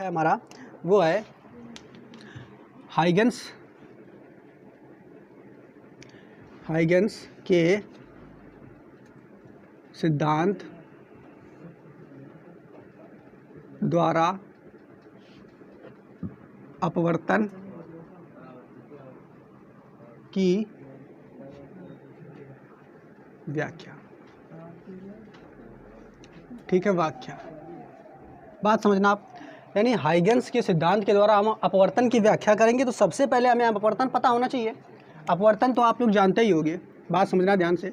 है हमारा वो है हाइगन्स के सिद्धांत द्वारा अपवर्तन की व्याख्या। ठीक है, व्याख्या बात समझना आप। यानी हाइगन्स के सिद्धांत के द्वारा हम अपवर्तन की व्याख्या करेंगे तो सबसे पहले हमें अपवर्तन पता होना चाहिए। अपवर्तन तो आप लोग जानते ही होंगे, बात समझना ध्यान से।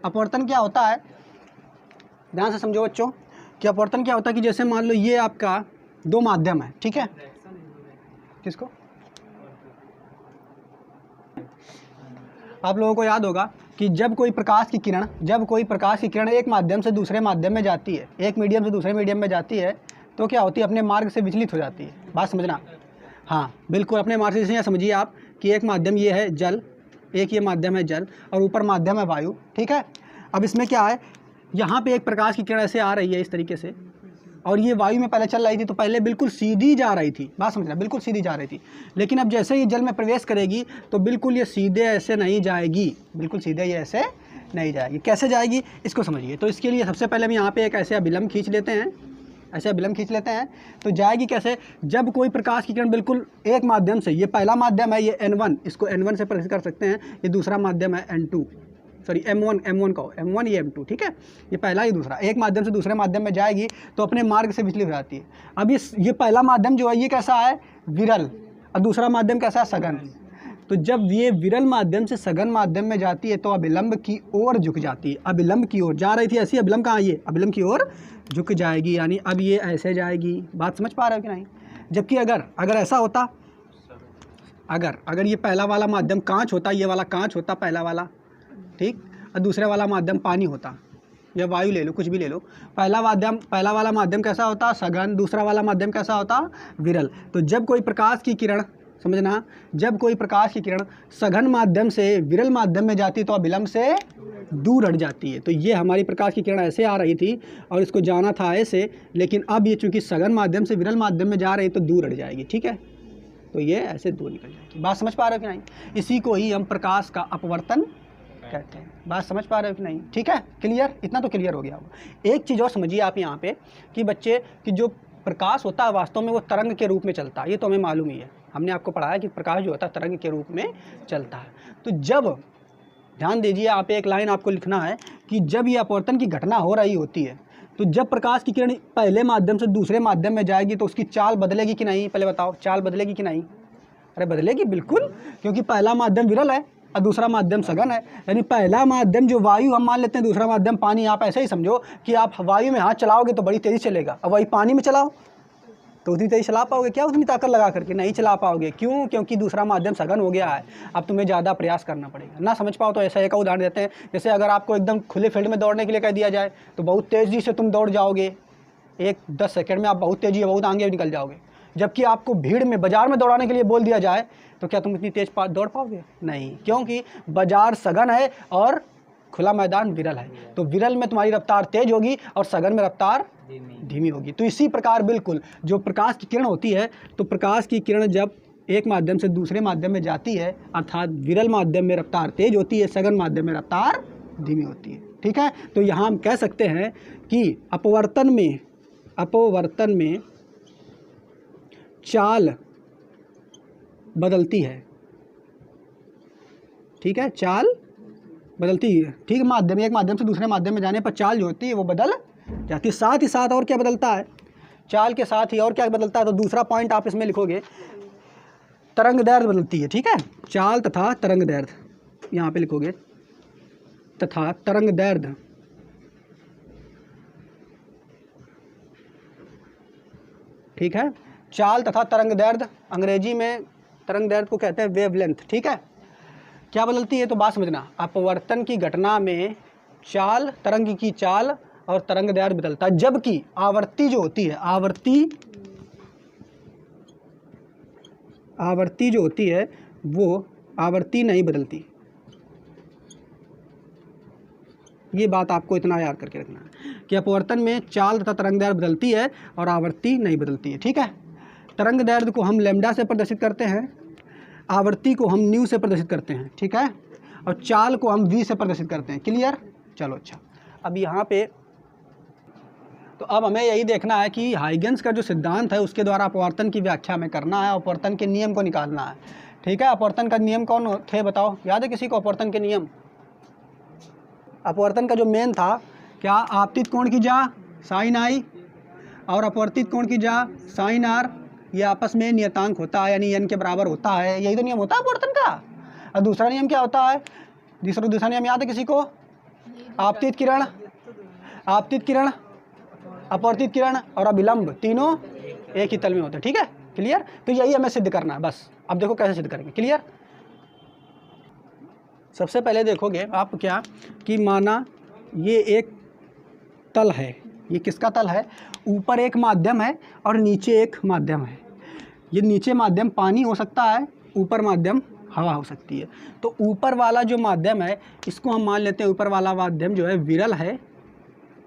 अपवर्तन क्या होता है, ध्यान से समझो बच्चों कि अपवर्तन क्या होता है कि जैसे मान लो ये आपका दो माध्यम है, ठीक है। किसको आप लोगों को याद होगा कि जब कोई प्रकाश की किरण एक माध्यम से दूसरे माध्यम में जाती है, एक मीडियम से दूसरे मीडियम में जाती है, तो क्या होती है, अपने मार्ग से विचलित हो जाती है। बात समझना, हाँ बिल्कुल अपने मार्ग से। जैसे समझिए आप कि एक माध्यम ये है जल, एक ये माध्यम है जल और ऊपर माध्यम है वायु, ठीक है। अब इसमें क्या है, यहाँ पे एक प्रकाश की किरण ऐसे आ रही है इस तरीके से, और ये वायु में पहले चल रही थी तो पहले बिल्कुल सीधी जा रही थी, बात समझना, बिल्कुल सीधी जा रही थी। लेकिन अब जैसे ही जल में प्रवेश करेगी तो बिल्कुल ये सीधे ऐसे नहीं जाएगी, बिल्कुल सीधे ये ऐसे नहीं जाएगी। कैसे जाएगी इसको समझिए। तो इसके लिए सबसे पहले हम यहाँ पे एक ऐसे अभिलंब खींच लेते हैं, ऐसे अभिलंब खींच लेते हैं। तो जाएगी कैसे, जब कोई प्रकाश की किरण बिल्कुल एक माध्यम से, ये पहला माध्यम है ये N1, इसको N1 से प्रदर्शित कर सकते हैं, ये दूसरा माध्यम है N2, सॉरी M1 कहो, M1 ये M2, ठीक है। ये पहला ये दूसरा, एक माध्यम से दूसरे माध्यम में जाएगी तो अपने मार्ग से विचलित हो जाती है। अब ये पहला माध्यम जो है ये कैसा है, विरल, और दूसरा माध्यम कैसा है, सघन। तो जब ये विरल माध्यम से सघन माध्यम में जाती है तो अभिलंब की ओर झुक जाती है, अभिलंब की ओर जा रही थी ऐसी, अभिलंब कहाँ, ये अभिलंब की ओर झुक जाएगी। यानी अब ये ऐसे जाएगी, बात समझ पा रहे हो कि नहीं। जबकि अगर ऐसा होता, अगर ये पहला वाला माध्यम कांच होता, ये वाला कांच होता पहला वाला, ठीक, और दूसरे वाला माध्यम पानी होता या वायु ले लो, कुछ भी ले लो। पहला वाला माध्यम कैसा होता, सघन, दूसरा वाला माध्यम कैसा होता, विरल। तो जब कोई प्रकाश की किरण, समझना, जब कोई प्रकाश की किरण सघन माध्यम से विरल माध्यम में जाती तो अभिलंब से दूर हट जाती है। तो ये हमारी प्रकाश की किरण ऐसे आ रही थी और इसको जाना था ऐसे, लेकिन अब ये चूंकि सघन माध्यम से विरल माध्यम में जा रही तो दूर हट जाएगी, ठीक है। तो ये ऐसे दूर निकल जाएगी। बात समझ पा रहे हो कि नहीं। इसी को ही हम प्रकाश का अपवर्तन कहते हैं। बात समझ पा रहे हो कि नहीं, ठीक है, क्लियर, इतना तो क्लियर हो गया होगा। एक चीज़ और समझिए आप यहाँ पे कि बच्चे कि जो प्रकाश होता है वास्तव में वो तरंग के रूप में चलता है, ये तो हमें मालूम ही है, हमने आपको पढ़ाया कि प्रकाश जो होता है तरंग के रूप में चलता है। तो जब, ध्यान दीजिए, आप एक लाइन आपको लिखना है कि जब ये अपवर्तन की घटना हो रही होती है तो जब प्रकाश की किरण पहले माध्यम से दूसरे माध्यम में जाएगी तो उसकी चाल बदलेगी कि नहीं, पहले बताओ, चाल बदलेगी कि नहीं। अरे बदलेगी बिल्कुल, क्योंकि पहला माध्यम विरल है और दूसरा माध्यम सघन है। यानी पहला माध्यम जो वायु हम मान लेते हैं, दूसरा माध्यम पानी। आप ऐसे ही समझो कि आप वायु में हाथ चलाओगे तो बड़ी तेज़ी चलेगा, अब वही पानी में चलाओ तो उतनी तेज़ी चला पाओगे क्या, उतनी ताकत लगा करके नहीं चला पाओगे। क्यों, क्योंकि दूसरा माध्यम सघन हो गया है, अब तुम्हें ज़्यादा प्रयास करना पड़ेगा। ना समझ पाओ तो ऐसा एक उदाहरण देते हैं, जैसे अगर आपको एकदम खुले फील्ड में दौड़ने के लिए कह दिया जाए तो बहुत तेज़ी से तुम दौड़ जाओगे, 10 सेकंड में आप बहुत तेज़ी, बहुत आगे निकल जाओगे। जबकि आपको भीड़ में, बाजार में दौड़ाने के लिए बोल दिया जाए तो क्या तुम इतनी तेज दौड़ पाओगे, नहीं, क्योंकि बाजार सघन है और खुला मैदान विरल है। तो विरल में तुम्हारी रफ्तार तेज होगी और सघन में रफ्तार धीमी होगी। तो इसी प्रकार बिल्कुल जो प्रकाश की किरण होती है, तो प्रकाश की किरण जब एक माध्यम से दूसरे माध्यम में जाती है, अर्थात विरल माध्यम में रफ्तार तेज होती है, सघन माध्यम में रफ्तार धीमी होती है, ठीक है। तो यहाँ हम कह सकते हैं कि अपवर्तन में चाल बदलती है, ठीक है, चाल बदलती है, ठीक है। एक माध्यम से दूसरे माध्यम में जाने पर चाल जो होती है वो बदल जाती है। साथ ही साथ और क्या बदलता है, चाल के साथ ही और क्या बदलता है, तो दूसरा पॉइंट आप इसमें लिखोगे, तरंग दैर्ध्य बदलती है, ठीक है। चाल तथा तरंग दैर्ध्य यहाँ पे लिखोगे, तथा तरंग दैर्ध्य, ठीक है। चाल तथा तरंग दैर्ध्य, अंग्रेजी में तरंग दैर्ध्य को कहते हैं वेवलेंथ, ठीक है। क्या बदलती है, तो बात समझना, अपवर्तन की घटना में चाल, तरंग की चाल और तरंग दैर्ध्य बदलता है, जबकि आवृत्ति जो होती है, आवृत्ति जो होती है वो आवृत्ति नहीं बदलती। ये बात आपको इतना याद करके रखना है कि अपवर्तन में चाल तथा तरंग दैर्ध्य बदलती है और आवृत्ति नहीं बदलती है, ठीक है। तरंग दैर्ध्य को हम लैम्डा से प्रदर्शित करते हैं, आवृत्ति को हम न्यू से प्रदर्शित करते हैं, ठीक है, और चाल को हम वी से प्रदर्शित करते हैं। क्लियर? चलो अच्छा, अब यहाँ पे तो अब हमें यही देखना है कि हाइगेंस का जो सिद्धांत है उसके द्वारा अपवर्तन की व्याख्या हमें करना है, अपवर्तन के नियम को निकालना है, ठीक है। अपवर्तन का नियम कौन थे बताओ, याद है किसी को अपवर्तन के नियम? अपवर्तन का जो मेन था क्या, आपतित कोण की जा साइन आई और अपवर्तित कोण की जा साइन आर, ये आपस में नियतांक होता है, यानी n के बराबर होता है, यही तो नियम होता है अपवर्तन का। और दूसरा नियम क्या होता है, दूसरा नियम याद है किसी को? आपतित किरण, अपवर्तित किरण और अभिलंब तीनों एक ही तल में होते हैं, ठीक है। क्लियर? तो यही हमें सिद्ध करना है बस। अब देखो कैसे सिद्ध करेंगे। क्लियर? सबसे पहले देखोगे आप क्या कि माना ये एक तल है, ये किसका तल है, ऊपर एक माध्यम है और नीचे एक माध्यम है। ये नीचे माध्यम पानी हो सकता है, ऊपर माध्यम हवा हो सकती है। तो ऊपर वाला जो माध्यम है इसको हम मान लेते हैं, ऊपर वाला माध्यम जो है विरल है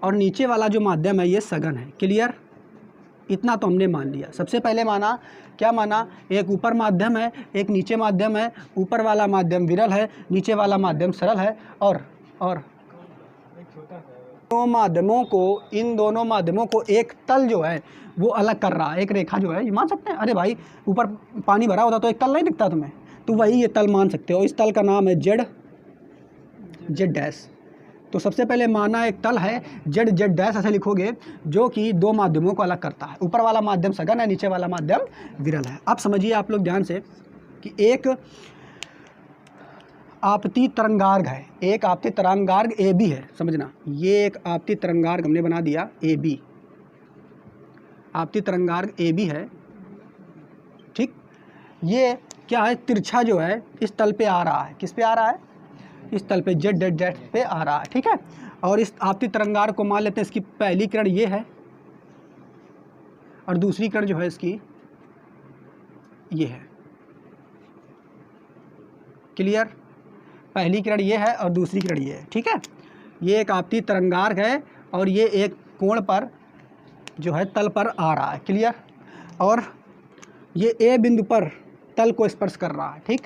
और नीचे वाला जो माध्यम है ये सघन है। क्लियर? इतना तो हमने मान लिया। सबसे पहले माना, क्या माना, एक ऊपर माध्यम है, एक नीचे माध्यम है, ऊपर वाला माध्यम विरल है, नीचे वाला माध्यम सरल है, और इन दोनों माध्यमों को एक तल जो है वो अलग कर रहा है, एक रेखा जो है, ये मान सकते हैं। अरे भाई ऊपर पानी भरा होता तो एक तल नहीं दिखता तुम्हें, तो वही ये तल मान सकते हो। इस तल का नाम है जेड डैश। तो सबसे पहले माना एक तल है जेड डैश, ऐसे लिखोगे, जो कि दो माध्यमों को अलग करता है। ऊपर वाला माध्यम सघन है, नीचे वाला माध्यम विरल है। अब समझिए आप लोग ध्यान से कि एक आपती तरंगार्घ है, एक आपती तरंगार्घ ए बी है, समझना, ये एक आपती तरंगार्घ हमने बना दिया ए बी, आपती तरंगार्घ ए बी है, ठीक। ये क्या है, तिरछा जो है इस तल पे आ रहा है, किस पे आ रहा है, इस तल पे जेड पे आ रहा है, ठीक है। और इस आपती तरंगार्घ को मान लेते हैं, इसकी पहली किरण ये है और दूसरी किरण जो है इसकी ये है। क्लियर? पहली किरण ये है और दूसरी किरण ये है, ठीक है। ये एक आपती तरंगार्घ है और ये एक कोण पर जो है तल पर आ रहा है। क्लियर? और ये ए बिंदु पर तल को स्पर्श कर रहा है, ठीक।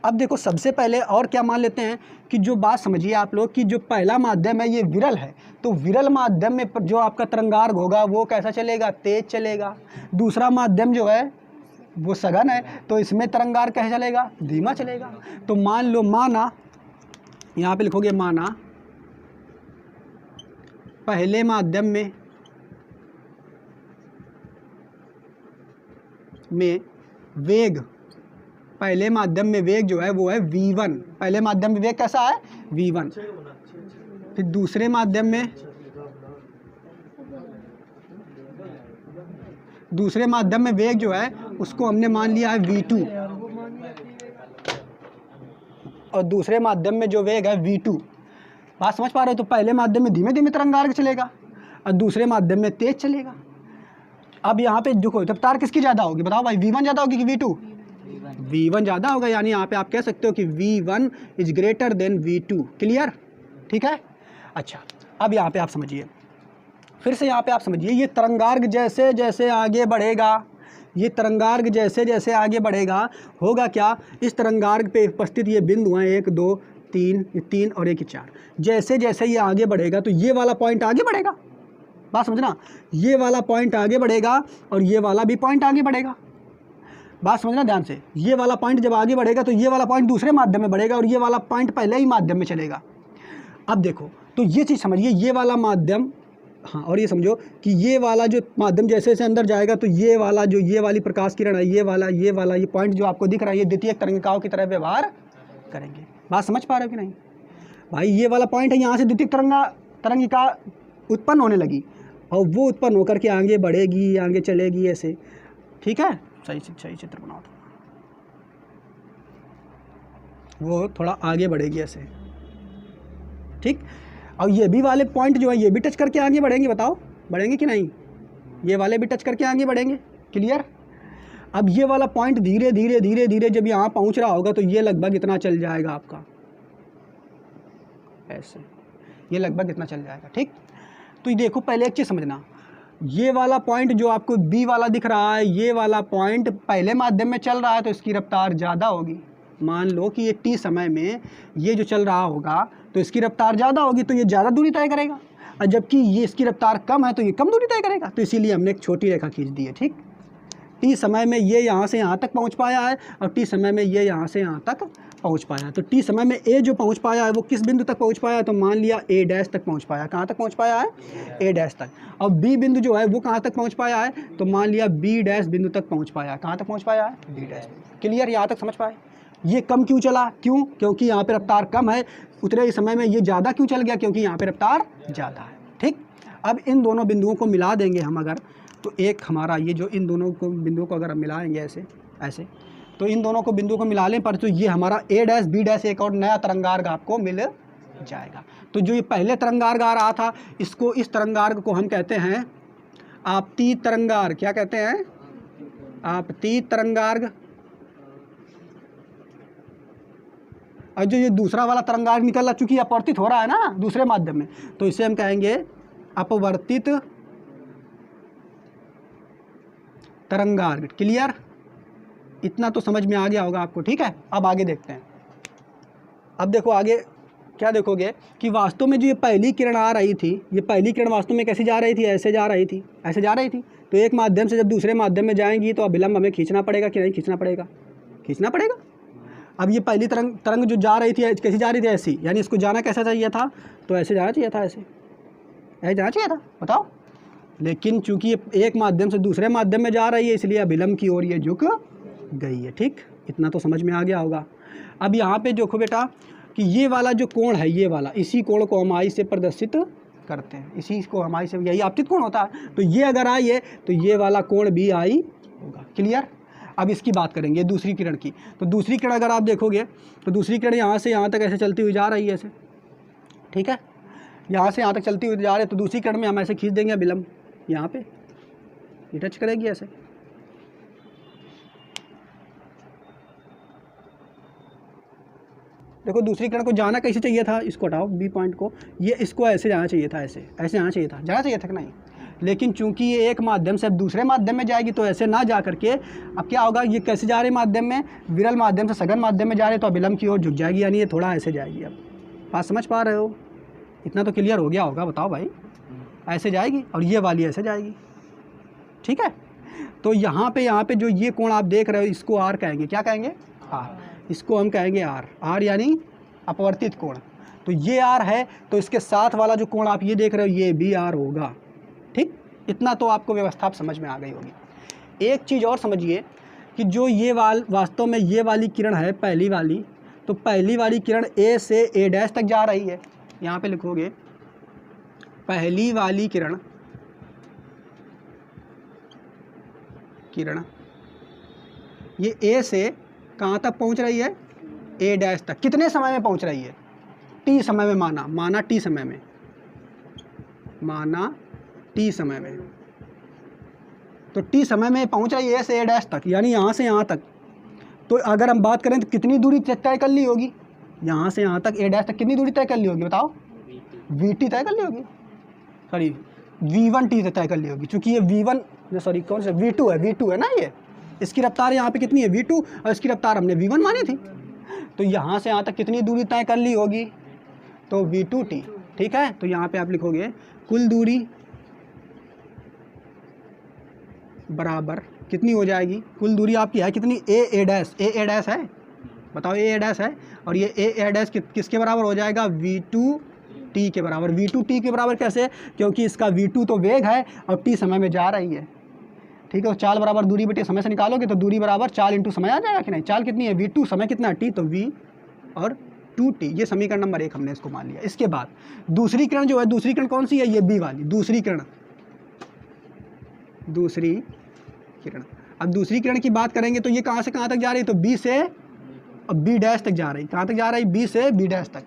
अब देखो सबसे पहले और क्या मान लेते हैं कि जो बात समझिए आप लोग कि जो पहला माध्यम है ये विरल है, तो विरल माध्यम में जो आपका तरंगार्घ होगा वो कैसा चलेगा, तेज चलेगा। दूसरा माध्यम जो है वो सघन है, तो इसमें तरंगार्घ कैसे चलेगा, धीमा चलेगा। तो मान लो, माना, यहाँ पे लिखोगे माना पहले माध्यम में वेग, पहले माध्यम में वेग जो है वो है v1, पहले माध्यम में वेग कैसा है, v1। फिर दूसरे माध्यम में वेग जो है उसको हमने मान लिया है v2, और दूसरे माध्यम में जो वेग है v2। बात समझ पा रहे हो? तो पहले माध्यम में धीमे धीमे तरंगार्घ चलेगा और दूसरे माध्यम में तेज चलेगा। अब यहाँ पे देखो रफ्तार किसकी ज़्यादा होगी, बताओ भाई, v1 ज़्यादा होगी कि v2? v1 ज़्यादा होगा, यानी यहाँ पे आप कह सकते हो कि v1 is greater than v2। Clear? ठीक है। अच्छा, अब यहाँ पे आप समझिए, फिर से यहाँ पे आप समझिए, ये तरंगार्घ जैसे जैसे आगे बढ़ेगा, ये तरंगार्घ जैसे जैसे आगे बढ़ेगा होगा क्या, इस तरंगार्घ पे उपस्थित ये बिंदु हैं 1 2 3, ये 3 और 1 4, जैसे जैसे ये आगे बढ़ेगा तो ये वाला पॉइंट आगे बढ़ेगा। बात समझना, ये वाला पॉइंट आगे बढ़ेगा और ये वाला भी पॉइंट आगे बढ़ेगा। बात समझना ध्यान से, ये वाला पॉइंट जब आगे बढ़ेगा तो ये वाला पॉइंट दूसरे माध्यम में बढ़ेगा और ये वाला पॉइंट पहले ही माध्यम में चलेगा। अब देखो, तो ये चीज़ समझिए, ये वाला माध्यम, हाँ, और ये समझो कि ये वाला जो माध्यम जैसे जैसे अंदर जाएगा तो ये वाला जो ये वाली प्रकाश किरण है, ये वाला ये पॉइंट जो आपको दिख रहा है, ये द्वितीयक तरंगिकाओं की तरह व्यवहार करेंगे। बात समझ पा रहे हो कि नहीं भाई? ये वाला पॉइंट है, यहाँ से द्वितीयक तरंगिका उत्पन्न होने लगी और वो उत्पन्न होकर के आगे बढ़ेगी, आगे चलेगी ऐसे। ठीक है, सही चित्र बनाओ, वो थोड़ा आगे बढ़ेगी ऐसे। ठीक, और ये भी वाले पॉइंट जो है ये भी टच करके आगे बढ़ेंगे। बताओ बढ़ेंगे कि नहीं? ये वाले भी टच करके आगे बढ़ेंगे। क्लियर? अब ये वाला पॉइंट धीरे धीरे धीरे धीरे जब यहाँ पहुँच रहा होगा तो ये लगभग इतना चल जाएगा आपका, ऐसे ये लगभग इतना चल जाएगा। ठीक, तो ये देखो, पहले एक चीज़ समझना, ये वाला पॉइंट जो आपको बी वाला दिख रहा है, ये वाला पॉइंट पहले माध्यम में चल रहा है तो इसकी रफ्तार ज़्यादा होगी। मान लो कि ये टी समय में ये जो चल रहा होगा तो इसकी रफ्तार ज़्यादा होगी, तो ये ज़्यादा दूरी तय करेगा, और जबकि ये इसकी रफ्तार कम है तो ये कम दूरी तय करेगा। तो इसीलिए हमने एक छोटी रेखा खींच दी है। ठीक, टी समय में ये यहाँ से यहाँ तक पहुँच पाया है और टी समय में ये यहाँ से यहाँ तक पहुँच पाया है। तो टी समय में ए जो पहुँच पाया है वो किस बिंदु तक पहुँच पाया है, तो मान लिया ए डैश तक पहुँच पाया। कहाँ तक पहुँच पाया है, ए डैश तक। और बी बिंदु जो है वो कहाँ तक पहुँच पाया है, तो मान लिया बी डैश बिंदु तक पहुँच पाया। कहाँ तक पहुँच पाया है, बी डैश। क्लियर, यहाँ तक समझ पाए। ये कम क्यों चला, क्यों, क्योंकि यहाँ पे रफ्तार कम है। उतने ही समय में ये ज़्यादा क्यों चल गया, क्योंकि यहाँ पे रफ्तार ज़्यादा है। ठीक, अब इन दोनों बिंदुओं को मिला देंगे हम अगर, तो एक हमारा ये जो इन दोनों को बिंदुओं को अगर हम मिलाएंगे ऐसे ऐसे, तो इन दोनों को बिंदुओं को मिला लें पर तो ये हमारा ए डैश बी डैश एक और नया तरंगार्ग आपको मिल जाएगा। तो जो ये पहले तरंगार्ग आ रहा था, इसको, इस तरंगार्ग को हम कहते हैं आपतित तरंगार्ग। क्या कहते हैं, आपतित तरंगार्ग। और जो ये दूसरा वाला तरंगार्ग निकल रहा, चूंकि अपवर्तित हो रहा है ना दूसरे माध्यम में, तो इसे हम कहेंगे अपवर्तित तरंगार्ग। क्लियर, इतना तो समझ में आ गया होगा आपको। ठीक है, अब आगे देखते हैं। अब देखो आगे क्या देखोगे कि वास्तव में जो ये पहली किरण आ रही थी, ये पहली किरण वास्तव में कैसी जा रही थी, ऐसे जा रही थी, ऐसे जा रही थी। तो एक माध्यम से जब दूसरे माध्यम में जाएंगी तो अभिलंब हमें खींचना पड़ेगा कि नहीं खींचना पड़ेगा, खींचना पड़ेगा। अब ये पहली तरंग जो जा रही थी कैसी जा रही थी, ऐसी, यानी इसको जाना कैसा चाहिए था, तो ऐसे जाना चाहिए था, ऐसे जाना चाहिए था, बताओ। लेकिन चूंकि ये एक माध्यम से दूसरे माध्यम में जा रही है इसलिए अभिलंब की ओर ये झुक गई है। ठीक, इतना तो समझ में आ गया होगा। अब यहाँ पे देखो बेटा कि ये वाला जो कोण है, ये वाला, इसी कोण को हम आई से प्रदर्शित करते हैं, इसी को हम आई से, यही आपतित कोण होता है। तो ये अगर आई है तो ये वाला कोण भी आई होगा। क्लियर, अब इसकी बात करेंगे दूसरी किरण की। तो दूसरी किरण अगर आप देखोगे तो दूसरी किरण यहाँ से यहाँ तक ऐसे चलती हुई जा रही है ऐसे। ठीक है, यहाँ से यहाँ तक चलती हुई जा रही है, तो दूसरी किरण में हम ऐसे खींच देंगे अभिलंब, यहाँ पे ये टच करेगी ऐसे। देखो दूसरी किरण को जाना कैसे चाहिए था, इसको हटाओ बी पॉइंट को, ये इसको ऐसे जाना चाहिए था, ऐसे ऐसे जाना चाहिए था, जाना चाहिए था कि नहीं। लेकिन चूंकि ये एक माध्यम से अब दूसरे माध्यम में जाएगी तो ऐसे ना जा करके अब क्या होगा, ये कैसे जा रही माध्यम में, विरल माध्यम से सघन माध्यम में जा रहे, तो अभिलंब की ओर झुक जाएगी, यानी ये थोड़ा ऐसे जाएगी। अब बात समझ पा रहे हो, इतना तो क्लियर हो गया होगा, बताओ भाई। ऐसे जाएगी और ये वाली ऐसे जाएगी। ठीक है, तो यहाँ पे जो ये कोण आप देख रहे हो इसको आर कहेंगे। क्या कहेंगे, आर। इसको हम कहेंगे आर, आर यानी अपवर्तित कोण। तो ये आर है, तो इसके साथ वाला जो कोण आप ये देख रहे हो ये भी आर होगा। ठीक, इतना तो आपको व्यवस्था समझ में आ गई होगी। एक चीज़ और समझिए कि जो ये वास्तव में ये वाली किरण है पहली वाली, तो पहली वाली किरण ए से ए डैश तक जा रही है। यहाँ पे लिखोगे पहली वाली किरण ये ए से कहाँ तक पहुँच रही है, ए डैश तक। कितने समय में पहुँच रही है, टी समय में, माना टी समय में, माना टी समय में। तो टी समय में पहुँच रही है ए से ए डैश तक, यानी यहाँ से यहाँ तक। तो अगर हम बात करें तो कितनी दूरी तय कर ली होगी, यहाँ से यहाँ तक ए डैश तक कितनी दूरी तय कर ली होगी, बताओ। वी टी तय कर ली होगी, सॉरी V1 टी तय कर ली होगी, चूँकि ये V1 सॉरी कौन सा V2 है, V2 है ना, ये इसकी रफ्तार यहाँ पे कितनी है V2 और इसकी रफ्तार हमने V1 मानी थी। तो यहाँ से यहाँ तक कितनी दूरी तय कर ली होगी, तो V2t। ठीक है, तो यहाँ पे आप लिखोगे कुल दूरी बराबर कितनी हो जाएगी, कुल दूरी आपकी है कितनी, ए डैश है, बताओ ए डैश है, और ये ए डैश किसके बराबर हो जाएगा, V2t के बराबर। V2t के बराबर कैसे, क्योंकि इसका V2 तो वेग है और t समय में जा रही है। ठीक है, तो चाल बराबर दूरी बटे समय से निकालोगे तो दूरी बराबर चाल इंटू समय आ जाएगा कि नहीं। चाल कितनी है, V2, समय कितना है t, तो V और 2t, ये समीकरण नंबर 1 हमने इसको मान लिया। इसके बाद दूसरी किरण जो है, दूसरी किरण कौन सी है, ये बी वाली दूसरी किरण। अब दूसरी किरण की बात करेंगे तो ये कहाँ से कहाँ तक जा रही है, तो बी से अब बी डैश तक जा रही है। कहाँ तक जा रही है, बी से बी डैश तक।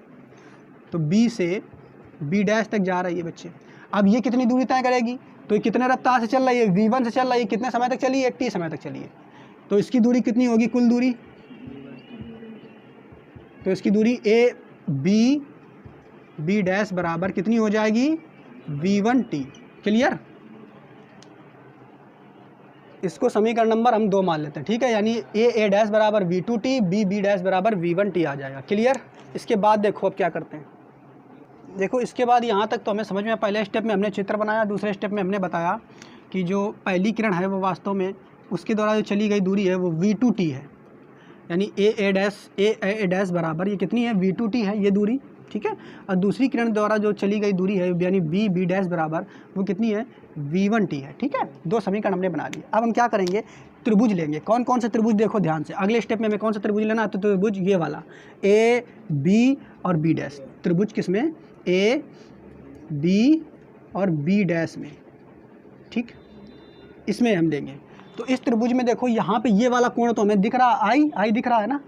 तो बी से बी डैश तक जा रही है बच्चे। अब ये कितनी दूरी तय करेगी, तो ये कितने रफ्तार से चल रही है, V1 से चल रही है, कितने समय तक चली है, t समय तक चली है। तो इसकी दूरी कितनी होगी, कुल दूरी, तो इसकी दूरी ए बी डैश बराबर कितनी हो जाएगी, V1t। क्लियर, इसको समीकरण नंबर हम 2 मान लेते हैं, ठीक है। यानी ए डैश बराबर V2t, बी डैश बराबर V1t आ जाएगा। क्लियर। इसके बाद देखो अब क्या करते हैं। देखो इसके बाद यहाँ तक तो हमें समझ में, पहले स्टेप में हमने चित्र बनाया, दूसरे स्टेप में हमने बताया कि जो पहली किरण है वो वास्तव में उसके द्वारा जो चली गई दूरी है वो V2t है। यानी ए डैश बराबर ये कितनी है, V2t है ये दूरी, ठीक है। और दूसरी किरण द्वारा जो चली गई दूरी है यानी बी डैश बराबर वो कितनी है, V1t है, ठीक है। 2 समीकरण हमने बना लिए। अब हम क्या करेंगे, त्रिभुज लेंगे। कौन कौन से त्रिभुज, देखो ध्यान से, अगले स्टेप में हमें कौन सा त्रिभुज लेना है, तो त्रिभुज ये वाला ए बी और बी डैश। त्रिभुज किसमें, ए बी और बी डैश में, ठीक, इसमें हम देंगे। तो इस त्रिभुज में देखो यहाँ पे ये वाला कोण तो हमें दिख रहा, आई दिख रहा है ना,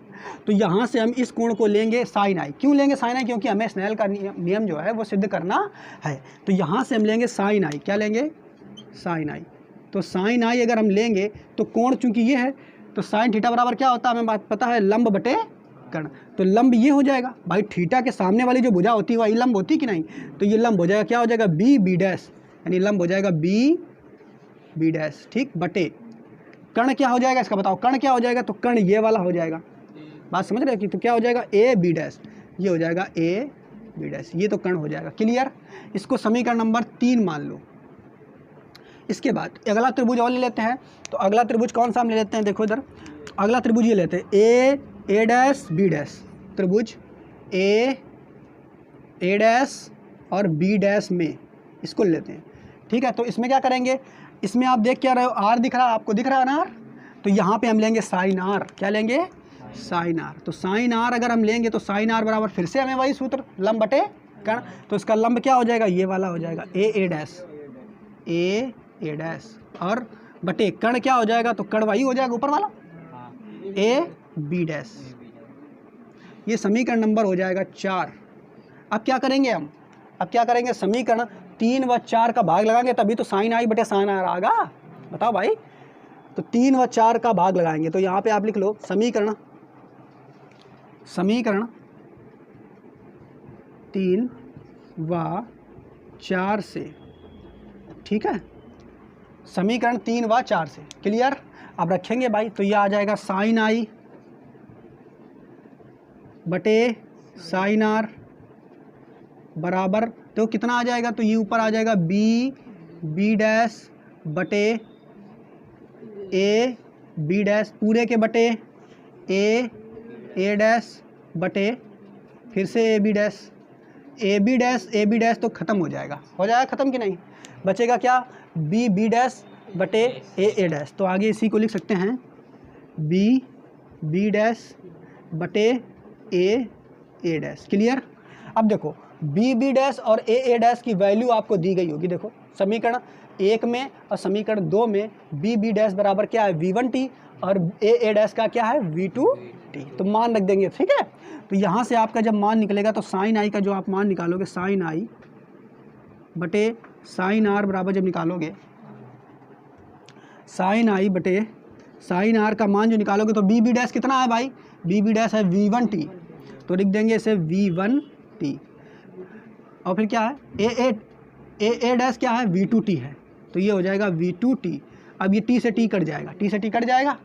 तो यहाँ से हम इस कोण को लेंगे साइन आई। क्यों लेंगे साइन आई, क्योंकि हमें स्नेल का नियम जो है वो सिद्ध करना है। तो यहाँ से हम लेंगे साइन आई, क्या लेंगे, साइन आई। तो साइन आई अगर हम लेंगे तो कोण चूंकि ये है तो साइन थीटा बराबर क्या होता है, हमें बात पता है, लंब बटे कर्ण। तो लंब ये हो जाएगा भाई, थीटा के सामने वाली जो भुजा होती है वही लंब होती कि नहीं, तो ये लंब हो जाएगा, क्या हो जाएगा, बी डैश, यानी लंब हो जाएगा बी डैश, ठीक, बटे कर्ण क्या हो जाएगा इसका बताओ, कर्ण क्या हो जाएगा, तो कर्ण ये वाला हो जाएगा, बात समझ रहे हो कि, तो क्या हो जाएगा ए बी डैश, ये हो जाएगा ए बी डैश, ये तो कर्ण हो जाएगा। क्लियर। इसको समीकरण नंबर 3 मान लो। इसके बाद अगला त्रिभुज और ले लेते हैं। तो अगला त्रिभुज कौन सा हम ले लेते हैं, देखो इधर अगला त्रिभुज ये लेते हैं ए डैश बी डैश। त्रिभुज ए डैश और बी डैश में इसको ले लेते हैं, ठीक है। तो इसमें क्या करेंगे, इसमें आप देख क्या रहे हो, आर दिख रहा है आपको, दिख रहा है ना आर, तो यहाँ पे हम लेंगे साइन आर, क्या लेंगे, साइन आर। तो साइन आर अगर हम लेंगे तो साइन आर बराबर फिर से हमें वही सूत्र, लंब बटे कर्ण। तो इसका लंब क्या हो जाएगा, ये वाला हो जाएगा ए डैश और बटे कर्ण क्या हो जाएगा, तो कर्ण वही हो जाएगा ऊपर वाला ए बी डैश। ये समीकरण नंबर हो जाएगा 4। अब क्या करेंगे हम, अब क्या करेंगे, समीकरण 3 व 4 का भाग लगाएंगे तभी तो साइन आई बटे साइन आर आएगा, बताओ भाई। तो 3 व 4 का भाग लगाएंगे, तो यहाँ पे आप लिख लो समीकरण 3 व 4 से, ठीक है, समीकरण 3 व 4 से। क्लियर। अब रखेंगे भाई, तो ये आ जाएगा साइन आई बटे साइन आर बराबर, तो कितना आ जाएगा, तो ये ऊपर आ जाएगा बी डैश बटे ए बी डैश पूरे के बटे ए डैश बटे फिर से ए बी डैश तो ख़त्म हो जाएगा ख़त्म कि नहीं, बचेगा क्या, बी डैश बटे ए डैश। तो आगे इसी को लिख सकते हैं बी डैश बटे ए डैश। क्लियर। अब देखो बी डैश और ए डैश की वैल्यू आपको दी गई होगी, देखो समीकरण 1 में और समीकरण 2 में बी डैश बराबर क्या है, V1t और ए डैश का क्या है, V2t। तो मान रख देंगे, ठीक है। तो यहाँ से आपका जब मान निकलेगा तो साइन आई का जो आप मान निकालोगे, साइन आई बटे साइन आर बराबर जब निकालोगे, साइन आई बटे साइन आर का मान जो निकालोगे, तो बी डैश कितना है भाई, बी डैश है V1t, तो लिख देंगे इसे V1t। और फिर क्या है, ए डैश क्या है, V2t है, तो ये हो जाएगा V2t। अब ये t से t कट जाएगा,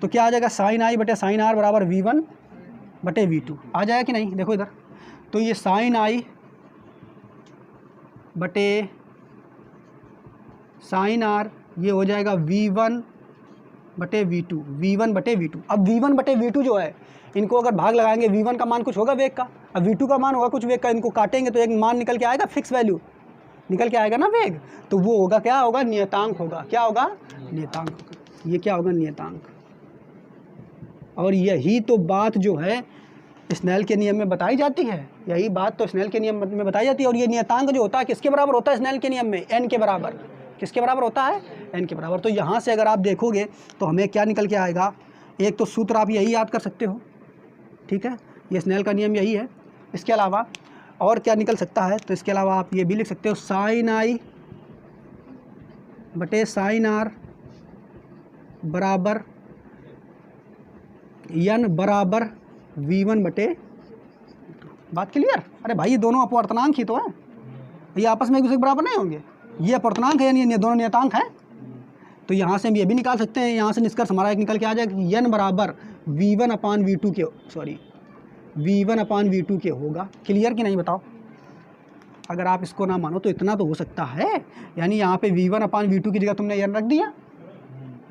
तो क्या आ जाएगा, साइन आई बटे साइन आर बराबर V1 बटे V2 आ जाएगा कि नहीं, देखो इधर। तो ये साइन आई बटे साइन आर ये हो जाएगा V1 बटे V2 अब V1 बटे V2 जो है, इनको अगर भाग लगाएंगे, V1 का मान कुछ होगा वेग का, अब V2 का मान होगा कुछ वेग का, इनको काटेंगे तो एक मान निकल के आएगा, फिक्स वैल्यू निकल के आएगा ना वेग, तो वो होगा क्या होगा, नियतांक होगा, क्या होगा, नियतांक होगा। ये क्या होगा, नियतांक। और यही तो बात जो है स्नेल के नियम में बताई जाती है, यही बात तो स्नेल के नियम में बताई जाती है। और ये नियतांक जो होता है किसके बराबर होता है, स्नेल के नियम में n के बराबर, किसके बराबर होता है, n के बराबर। तो यहाँ से अगर आप देखोगे तो हमें क्या निकल के आएगा, एक तो सूत्र आप यही याद कर सकते हो, ठीक है, ये स्नेल का नियम यही है। इसके अलावा और क्या निकल सकता है, तो इसके अलावा आप ये भी लिख सकते हो, साइन आई बटे साइन आर बराबर n बराबर V1 बटे, बात क्लियर। अरे भाई ये दोनों अपवर्तनांक ही तो हैं, ये आपस में एक दूसरे के बराबर नहीं होंगे, ये अपवर्तनांक है यानी ये दोनों नियतांक हैं, तो यहाँ से हम ये भी निकाल सकते हैं, यहाँ से निष्कर्ष हमारा एक निकल के आ जाएगा कि n बराबर V1/V2 के V1/V2 के होगा। क्लियर कि नहीं बताओ? अगर आप इसको ना मानो तो इतना तो हो सकता है, यानी यहाँ पे V1/V2 की जगह तुमने n रख दिया।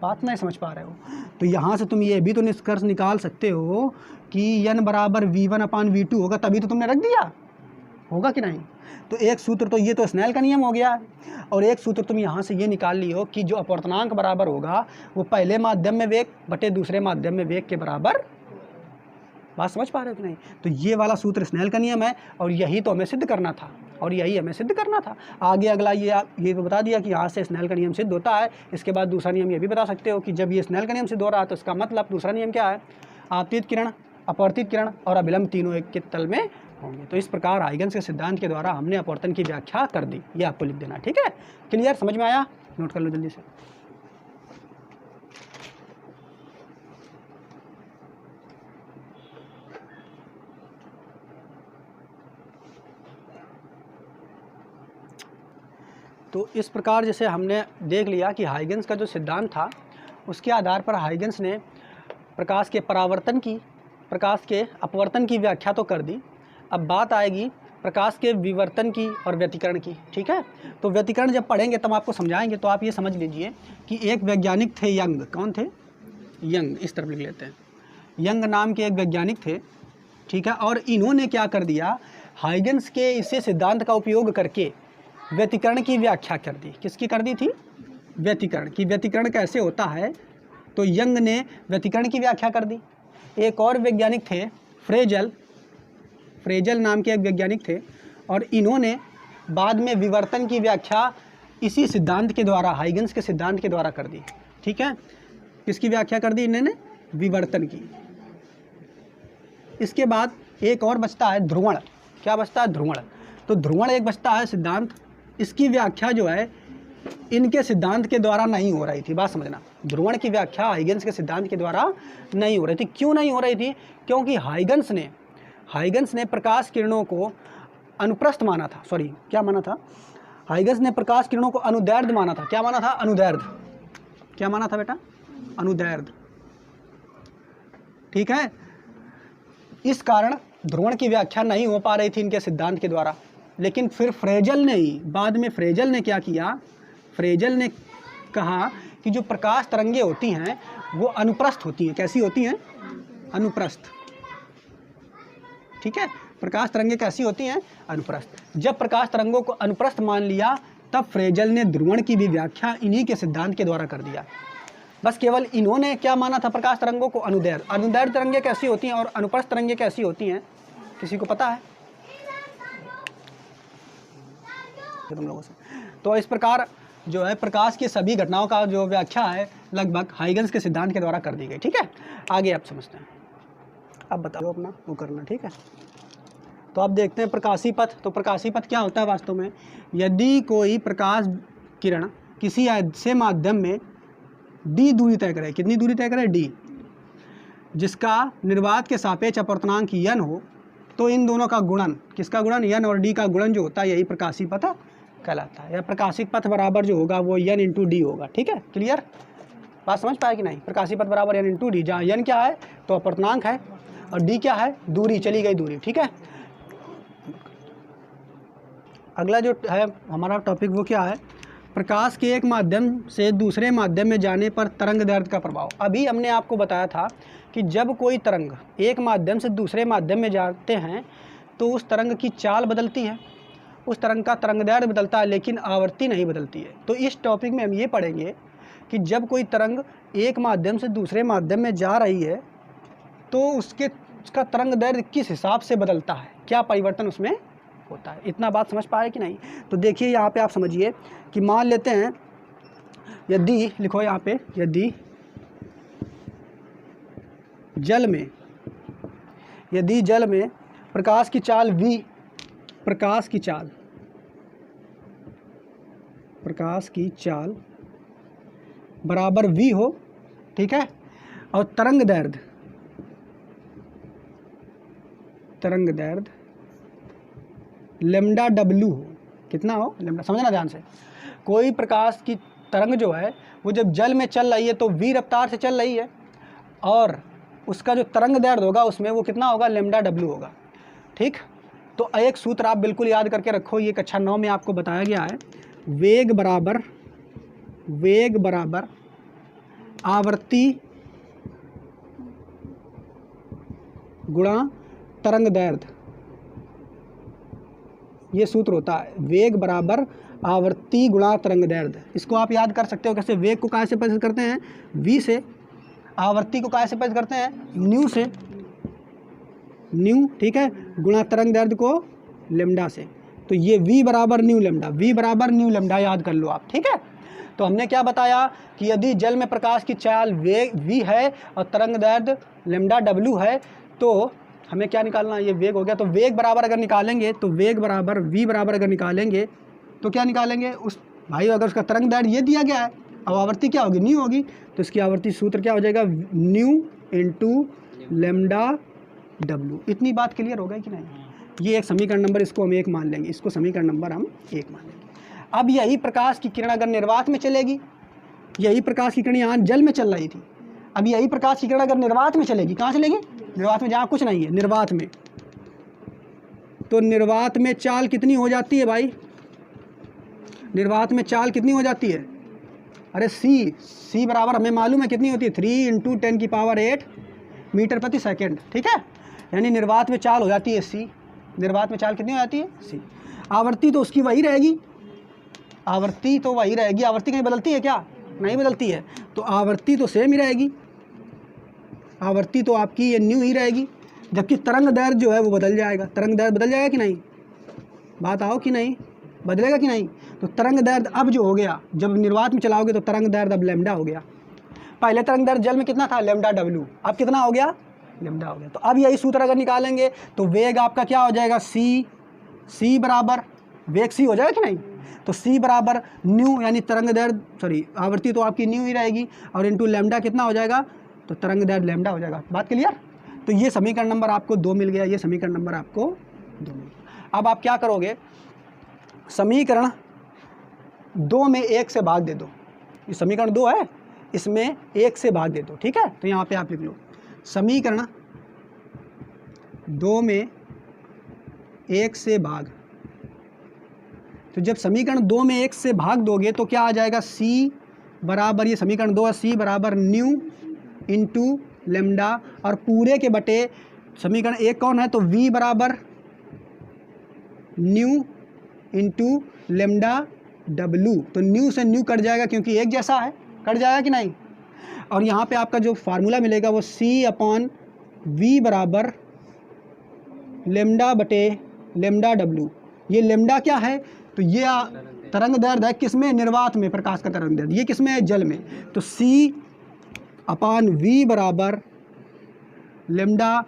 बात नहीं समझ पा रहे हो? तो यहाँ से तुम ये भी तो निष्कर्ष निकाल सकते हो कि n बराबर V1/V2 होगा, तभी तो तुमने रख दिया होगा कि नहीं? तो एक सूत्र तो ये तो स्नेल का नियम हो गया, और एक सूत्र तुम यहाँ से ये निकाल लियो कि जो अपवर्तनांक बराबर होगा वो पहले माध्यम में वेग बटे दूसरे माध्यम में वेग के बराबर। बात समझ पा रहे हो कि नहीं? तो ये वाला सूत्र स्नेल का नियम है, और यही तो हमें सिद्ध करना था, आगे अगला ये तो बता दिया कि यहाँ से स्नेल का नियम सिद्ध होता है। इसके बाद दूसरा नियम ये भी बता सकते हो कि जब ये स्नेल का नियम सिद्ध हो रहा है तो इसका मतलब दूसरा नियम क्या है? आपतित किरण, अपवर्तित किरण और अभिलंब तीनों एक के तल में होंगे। तो इस प्रकार हाइगन्स के सिद्धांत के द्वारा हमने अपवर्तन की व्याख्या कर दी। ये आपको लिख देना, ठीक है? क्लियर, समझ में आया? नोट कर लो जल्दी से। तो इस प्रकार जैसे हमने देख लिया कि हाइगन्स का जो सिद्धांत था उसके आधार पर हाइगन्स ने प्रकाश के परावर्तन की, प्रकाश के अपवर्तन की व्याख्या तो कर दी। अब बात आएगी प्रकाश के विवर्तन की और व्यतिकरण की, ठीक है? तो व्यतिकरण जब पढ़ेंगे तब आपको समझाएंगे। तो आप ये समझ लीजिए कि एक वैज्ञानिक थे यंग। कौन थे? यंग, इस तरफ लिख लेते हैं। यंग नाम के एक वैज्ञानिक थे, ठीक है? और इन्होंने क्या कर दिया, हाइगन्स के इसी सिद्धांत का उपयोग करके व्यतिकरण की व्याख्या कर दी। किसकी कर दी थी? व्यतिकरण की। व्यतिकरण कैसे होता है तो यंग ने व्यतिकरण की व्याख्या कर दी। एक और वैज्ञानिक थे फ्रेजल नाम के एक वैज्ञानिक थे, और इन्होंने बाद में विवर्तन की व्याख्या इसी सिद्धांत के द्वारा, हाइगन्स के सिद्धांत के द्वारा कर दी, ठीक है? किसकी व्याख्या कर दी इन्होंने? विवर्तन की। इसके बाद एक और बचता है ध्रुवण। क्या बचता है? ध्रुवण। तो ध्रुवण एक बचता है सिद्धांत, इसकी व्याख्या जो है इनके सिद्धांत के द्वारा नहीं हो रही थी। बात समझना, ध्रुवण की व्याख्या हाइगन्स के सिद्धांत के द्वारा नहीं हो रही थी। क्यों नहीं हो रही थी? क्योंकि हाइगन्स ने प्रकाश किरणों को अनुप्रस्थ माना था। सॉरी, क्या माना था? हाइगन्स ने प्रकाश किरणों को अनुदैर्ध्य माना था। क्या माना था? अनुदैर्ध्य। क्या माना था बेटा? अनुदैर्ध्य, ठीक है? इस कारण ध्रुवण की व्याख्या नहीं हो पा रही थी इनके सिद्धांत के द्वारा। लेकिन फिर बाद में फ्रेजल ने क्या किया? फ्रेजल ने कहा कि जो प्रकाश तरंगे होती हैं वो अनुप्रस्थ होती हैं। कैसी होती हैं? अनुप्रस्थ, ठीक है? प्रकाश तरंगे कैसी होती हैं? अनुप्रस्थ। जब प्रकाश तरंगों को अनुप्रस्थ मान लिया तब फ्रेजल ने ध्रुवण की भी व्याख्या इन्हीं के सिद्धांत के द्वारा कर दिया। बस केवल इन्होंने क्या माना था? प्रकाश तरंगों को अनुदैर्ध्य। अनुदैर्ध्य तरंगे कैसी होती हैं और अनुप्रस्थ तरंगे कैसी होती हैं? किसी को पता है तुम लोगों से? तो इस प्रकार जो है प्रकाश की सभी घटनाओं का जो व्याख्या है लगभग हाइगन्स के सिद्धांत के द्वारा कर दी गई, ठीक है? आगे आप समझते हैं। अब बताओ अपना वो करना, ठीक है? तो अब देखते हैं प्रकाशी पथ। तो प्रकाशी पथ क्या होता है वास्तव में? यदि कोई प्रकाश किरण किसी ऐसे माध्यम में d दूरी तय करे। कितनी दूरी तय करे? d, जिसका निर्वात के सापेक्ष अपवर्तनांक n हो, तो इन दोनों का गुणन, किसका गुणन? n और d का गुणन जो होता है यही प्रकाशी पथ कहलाता है। या प्रकाशिक पथ बराबर जो होगा वो n × d होगा, ठीक है? क्लियर, बात समझ पाए कि नहीं? प्रकाशी पथ बराबर n × d, जहाँ n क्या है तो अपवर्तनांक है और d क्या है? दूरी, चली गई दूरी, ठीक है? अगला जो है हमारा टॉपिक वो क्या है? प्रकाश के एक माध्यम से दूसरे माध्यम में जाने पर तरंग दैर्ध्य का प्रभाव। अभी हमने आपको बताया था कि जब कोई तरंग एक माध्यम से दूसरे माध्यम में जाते हैं तो उस तरंग की चाल बदलती है, उस तरंग का तरंग दैर्ध्य बदलता है, लेकिन आवृत्ति नहीं बदलती है। तो इस टॉपिक में हम ये पढ़ेंगे कि जब कोई तरंग एक माध्यम से दूसरे माध्यम में जा रही है तो उसका तरंग दैर्ध्य किस हिसाब से बदलता है, क्या परिवर्तन उसमें होता है। इतना बात समझ पाए कि नहीं? तो देखिए यहाँ पे आप समझिए कि मान लेते हैं यदि, लिखो यहाँ पे, यदि जल में प्रकाश की चाल v, प्रकाश की चाल बराबर v हो, ठीक है? और तरंग दैर्ध्य लैम्डा w हो। कितना हो? लैम्डा, समझना ध्यान से। कोई प्रकाश की तरंग जो है वो जब जल में चल रही है तो v रफ्तार से चल रही है, और उसका जो तरंग दैर्ध्य होगा उसमें वो कितना होगा, लेमडा w होगा। ठीक, तो एक सूत्र आप बिल्कुल याद करके रखो, ये कक्षा 9 में आपको बताया गया है, वेग बराबर आवर्ती गुणा तरंग दैर्ध्य, ये सूत्र होता है, वेग बराबर आवर्ती गुणा तरंग दैर्ध्य। इसको आप याद कर सकते हो कैसे, वेग को काय से परिभाषित करते हैं, v से, आवर्ती को काय से परिभाषित करते हैं, न्यू से, न्यू, ठीक है, गुणा तरंग दैर्ध्य को लेमडा से। तो ये v बराबर न्यू लेमडा, याद कर लो आप। ठीक है, तो हमने क्या बताया कि यदि जल में प्रकाश की चाल वेग v है और तरंग दैर्ध्य लेमडा w है, तो हमें क्या निकालना है, ये वेग हो गया। तो वेग बराबर अगर निकालेंगे तो वेग बराबर v बराबर अगर निकालेंगे तो क्या निकालेंगे, उस भाई अगर उसका तरंग दैर्ध्य ये दिया गया है, अब आवर्ती क्या होगी, न्यू होगी, तो इसकी आवर्ती सूत्र क्या हो जाएगा, न्यू इंटू लेमडा w। इतनी बात क्लियर हो गई कि नहीं? ये एक समीकरण नंबर, इसको हम 1 मान लेंगे, इसको समीकरण नंबर हम 1 मान लेंगे। अब यही प्रकाश की किरण अगर निर्वात में चलेगी, यही प्रकाश की किरण यहाँ जल में चल रही थी, अब यही प्रकाश की किरण अगर निर्वात में चलेगी, कहाँ चलेगी, निर्वात में, जहाँ कुछ नहीं है, निर्वात में, तो निर्वात में चाल कितनी हो जाती है भाई, निर्वात में चाल कितनी हो जाती है, अरे c बराबर हमें मालूम है कितनी होती है, 3 × 10⁸ मीटर प्रति सेकंड। ठीक है, यानी निर्वात में चाल हो जाती है c, निर्वात में चाल कितनी हो जाती है, c। आवर्ती तो उसकी वही रहेगी, आवर्ती तो वही रहेगी, आवर्ती कहीं बदलती है क्या, नहीं बदलती है, तो आवर्ती तो सेम ही रहेगी, आवर्ती तो आपकी ये न्यू ही रहेगी, जबकि तरंग दैर्ध्य जो है वो बदल जाएगा। तरंग दैर्ध्य बदल जाएगा कि नहीं, बात आओ कि नहीं, बदलेगा कि नहीं? तो तरंग दैर्ध्य अब जो हो गया, जब निर्वात में चलाओगे तो तरंग दैर्ध्य अब लेमडा हो गया। पहले तरंग दैर्ध्य जल में कितना था, लेमडा w, अब कितना हो गया, लेमडा हो गया। तो अब यही सूत्र अगर निकालेंगे तो वेग आपका क्या हो जाएगा, c बराबर, वेग c हो जाएगा कि नहीं, तो c बराबर न्यू, यानी तरंग दैर्ध्य आवर्ती तो आपकी न्यू ही रहेगी, और इंटू लेमडा कितना हो जाएगा, तो तरंग दैर्ध्य लेमडा हो जाएगा। बात क्लियर? तो ये समीकरण नंबर आपको 2 मिल गया, ये समीकरण नंबर आपको 2 मिल गया। अब आप क्या करोगे, समीकरण 2 में 1 से भाग दे दो, ये समीकरण 2 है, इसमें 1 से भाग दे दो। ठीक है, तो यहाँ पे आप लिख लो समीकरण 2 में 1 से भाग, तो जब समीकरण 2 में 1 से भाग दोगे तो क्या आ जाएगा, c बराबर, ये समीकरण 2 है, c बराबर न्यू इंटू लेमडा, और पूरे के बटे समीकरण 1 कौन है, तो v बराबर न्यू इंटू लेमडा w, तो न्यू से न्यू कट जाएगा क्योंकि एक जैसा है, कट जाएगा कि नहीं, और यहाँ पे आपका जो फार्मूला मिलेगा वो c/v बराबर लेमडा बटे लेमडा w। ये लेमडा क्या है, तो ये तरंग दैर्ध्य है किसमें, निर्वात में, प्रकाश का तरंग दैर्ध्य, ये किसमें है, जल में, तो c/v बराबर लेमडा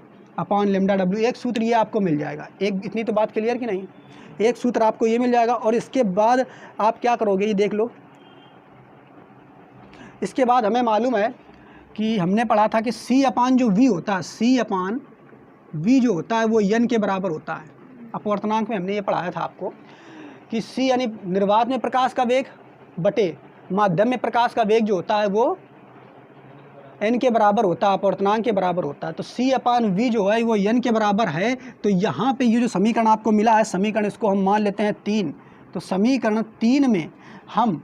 w। एक सूत्र ये आपको मिल जाएगा, एक, इतनी तो बात क्लियर कि नहीं, एक सूत्र आपको ये मिल जाएगा। और इसके बाद आप क्या करोगे, ये देख लो, इसके बाद हमें मालूम है कि हमने पढ़ा था कि c/v जो होता है, c/v जो होता है वो n के बराबर होता है। अपवर्तनांक में हमने ये पढ़ाया था आपको कि c यानी निर्वात में प्रकाश का वेग बटे माध्यम में प्रकाश का वेग जो होता है वो n के बराबर होता है, अपवर्तनांक के बराबर होता है। तो c/v जो है वो n के बराबर है। तो यहाँ पे ये जो समीकरण आपको मिला है, समीकरण इसको हम मान लेते हैं 3। तो समीकरण 3 में हम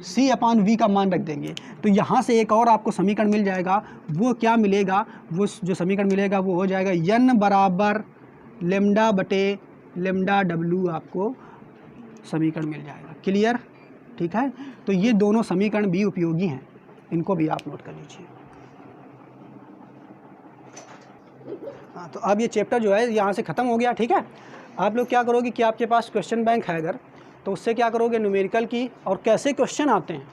c/v का मान रख देंगे, तो यहाँ से एक और आपको समीकरण मिल जाएगा। वो क्या मिलेगा, वो जो समीकरण मिलेगा वो हो जाएगा n बराबर लेमडा बटे लेमडा w, आपको समीकरण मिल जाएगा। क्लियर? ठीक है, तो ये दोनों समीकरण भी उपयोगी हैं, इनको भी आप नोट कर लीजिए। हाँ, तो अब ये चैप्टर जो है यहाँ से ख़त्म हो गया। ठीक है, आप लोग क्या करोगे कि आपके पास क्वेश्चन बैंक है अगर, तो उससे क्या करोगे, न्यूमेरिकल की और कैसे क्वेश्चन आते हैं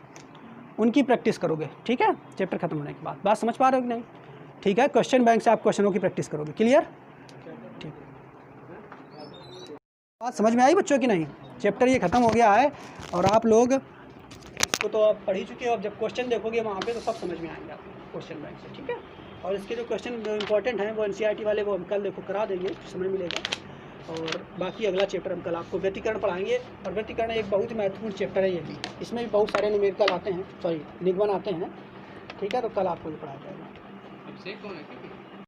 उनकी प्रैक्टिस करोगे। ठीक है, चैप्टर खत्म होने के बाद। बात समझ पा रहे हो कि नहीं? ठीक है, क्वेश्चन बैंक से आप क्वेश्चनों की प्रैक्टिस करोगे। क्लियर? ठीक, बात समझ में आई बच्चों की नहीं? चैप्टर ये ख़त्म हो गया है और आप लोग इसको तो आप पढ़ ही चुके हो। अब जब क्वेश्चन देखोगे वहाँ पे तो सब समझ में आएंगे आपको क्वेश्चन बैंक से। ठीक है, और इसके जो क्वेश्चन जो इंपॉर्टेंट हैं वो NCERT वाले वो हम कल देखो करा देंगे, समय मिलेगा। और बाकी अगला चैप्टर हम कल आपको व्यतिकरण पढ़ाएंगे। और व्यतिकरण एक बहुत ही महत्वपूर्ण चैप्टर है ये भी, इसमें भी बहुत सारे न्यूमेरिकल आते हैं, सॉरी निगमन आते हैं। ठीक है, तो कल आपको ये पढ़ाया जाएगा।